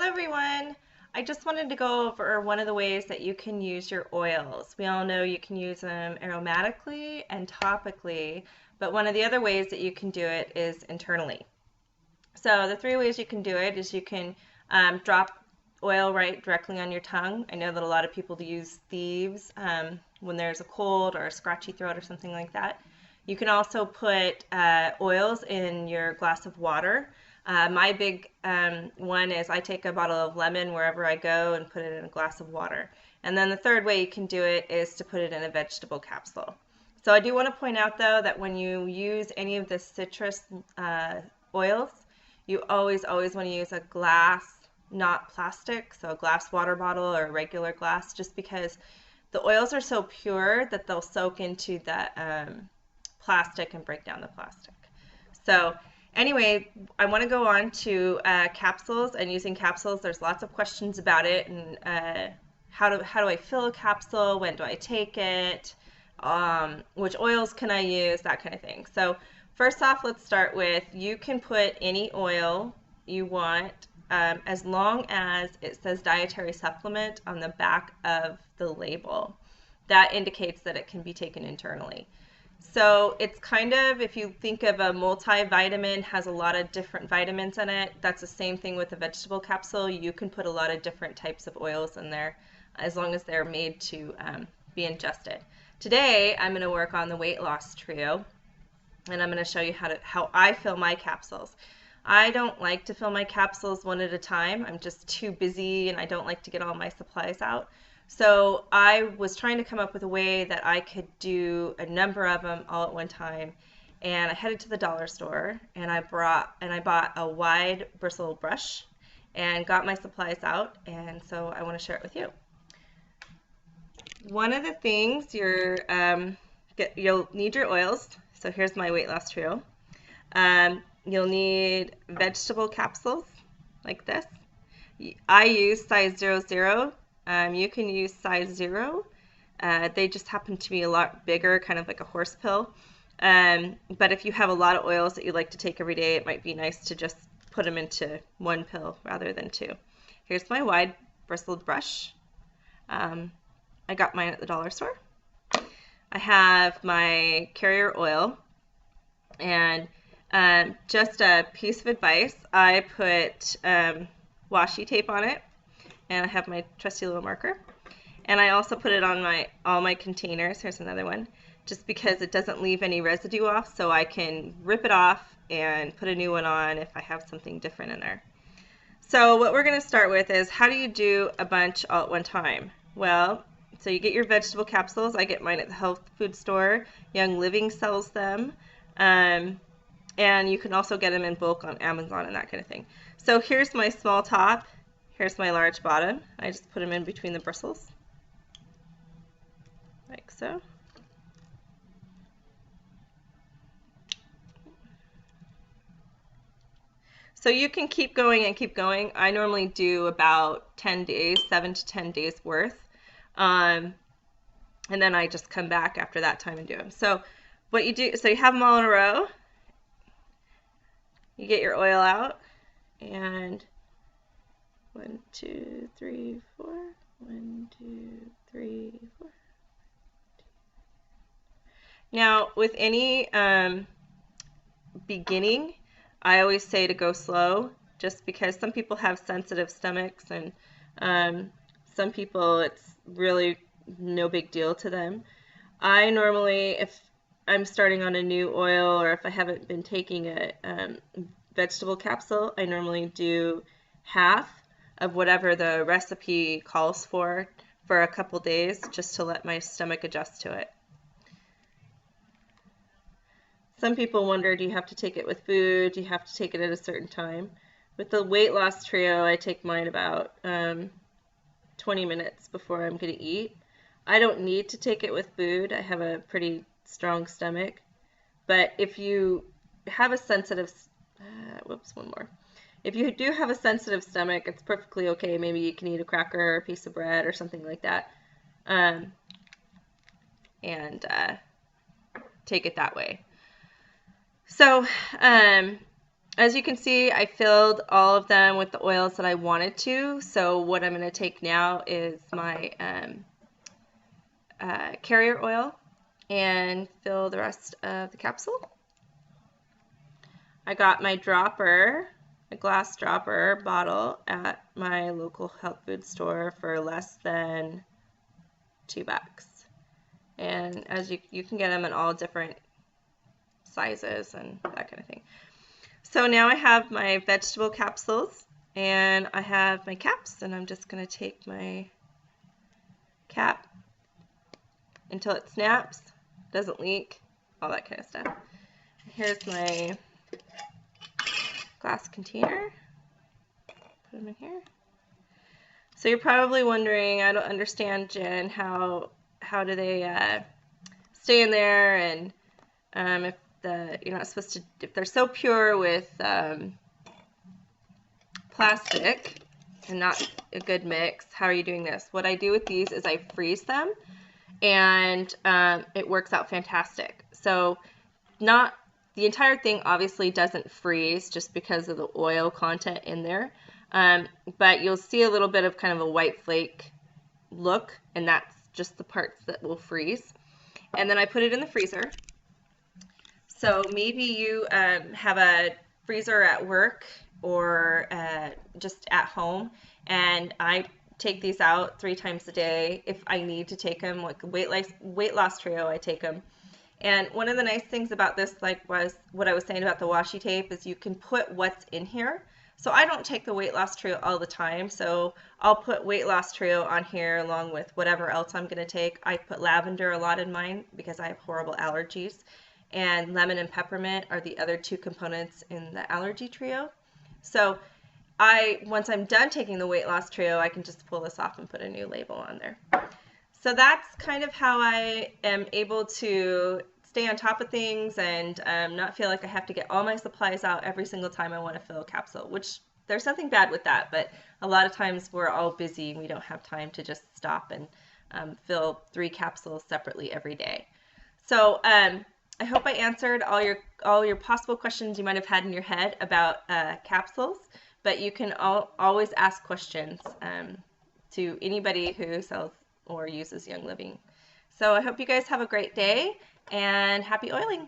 everyone. I just wanted to go over one of the ways that you can use your oils. We all know you can use them aromatically and topically, but one of the other ways that you can do it is internally. So the three ways you can do it is you can drop oil right directly on your tongue. I know that a lot of people use thieves when there's a cold or a scratchy throat or something like that. You can also put oils in your glass of water. My big one is I take a bottle of lemon wherever I go and put it in a glass of water. And then the third way you can do it is to put it in a vegetable capsule. So I do want to point out though that when you use any of the citrus oils, you always want to use a glass, not plastic, so a glass water bottle or a regular glass, just because the oils are so pure that they'll soak into the plastic and break down the plastic. So anyway, I want to go on to capsules and using capsules. There's lots of questions about it and how do I fill a capsule? When do I take it? Which oils can I use? That kind of thing. So first off, let's start with you can put any oil you want as long as it says dietary supplement on the back of the label. That indicates that it can be taken internally. So it's kind of, if you think of a multivitamin, has a lot of different vitamins in it. That's the same thing with a vegetable capsule. You can put a lot of different types of oils in there as long as they're made to be ingested. Today, I'm going to work on the weight loss trio, and I'm going to show you how I fill my capsules. I don't like to fill my capsules one at a time. I'm just too busy and I don't like to get all my supplies out. So I was trying to come up with a way that I could do a number of them all at one time. And I headed to the dollar store and I bought a wide bristle brush and got my supplies out. And so I want to share it with you. One of the things you'll need your oils. So here's my weight loss trio. You'll need vegetable capsules like this. I use size 00. You can use size 0. They just happen to be a lot bigger, kind of like a horse pill. But if you have a lot of oils that you like to take every day, it might be nice to just put them into one pill rather than two. Here's my wide bristled brush. I got mine at the dollar store. I have my carrier oil, and just a piece of advice, I put washi tape on it, and I have my trusty little marker, and I also put it on all my containers. Here's another one, just because it doesn't leave any residue off, so I can rip it off and put a new one on if I have something different in there. So what we're going to start with is, how do you do a bunch all at one time? Well, so you get your vegetable capsules. I get mine at the health food store. Young Living sells them. And you can also get them in bulk on Amazon and that kind of thing. So here's my small top. Here's my large bottom. I just put them in between the bristles, like so. So you can keep going and keep going. I normally do about 10 days, 7 to 10 days worth. And then I just come back after that time and do them. So what you do, so you have them all in a row. You get your oil out, and 1, 2, 3, 4. 1, 2, 3, 4. Now, with any beginning, I always say to go slow, just because some people have sensitive stomachs, and some people it's really no big deal to them. I normally, if I'm starting on a new oil or if I haven't been taking a vegetable capsule, I normally do half of whatever the recipe calls for a couple days, just to let my stomach adjust to it. Some people wonder, do you have to take it with food? Do you have to take it at a certain time? With the weight loss trio, I take mine about 20 minutes before I'm going to eat. I don't need to take it with food. I have a pretty strong stomach. But if you have a sensitive, If you do have a sensitive stomach, it's perfectly okay. Maybe you can eat a cracker or a piece of bread or something like that, and take it that way. So as you can see, I filled all of them with the oils that I wanted to. So what I'm going to take now is my carrier oil and fill the rest of the capsule. I got my dropper, a glass dropper bottle at my local health food store for less than $2. And as you can get them in all different sizes and that kind of thing. So now I have my vegetable capsules and I have my caps, and I'm just going to take my cap until it snaps, doesn't leak, all that kind of stuff. Here's my glass container. Put them in here. So you're probably wondering, I don't understand, Jen, how do they stay in there, and if you're not supposed to, if they're so pure with plastic and not a good mix, how are you doing this? What I do with these is I freeze them, and it works out fantastic. So not the entire thing obviously doesn't freeze just because of the oil content in there, but you'll see a little bit of kind of a white flake look, and that's just the parts that will freeze. And then I put it in the freezer. So maybe you have a freezer at work or just at home, and I take these out 3 times a day if I need to take them. Like weight loss trio, I take them. And one of the nice things about this, like was what I was saying about the washi tape, is you can put what's in here. So I don't take the weight loss trio all the time, so I'll put weight loss trio on here along with whatever else I'm going to take. I put lavender a lot in mine because I have horrible allergies, and lemon and peppermint are the other 2 components in the allergy trio. So once I'm done taking the weight loss trio, I can just pull this off and put a new label on there. So that's kind of how I am able to stay on top of things and not feel like I have to get all my supplies out every single time I want to fill a capsule, which there's nothing bad with that, but a lot of times we're all busy and we don't have time to just stop and fill 3 capsules separately every day. So I hope I answered all your possible questions you might have had in your head about capsules, but you can always ask questions to anybody who sells or uses Young Living. So I hope you guys have a great day and happy oiling.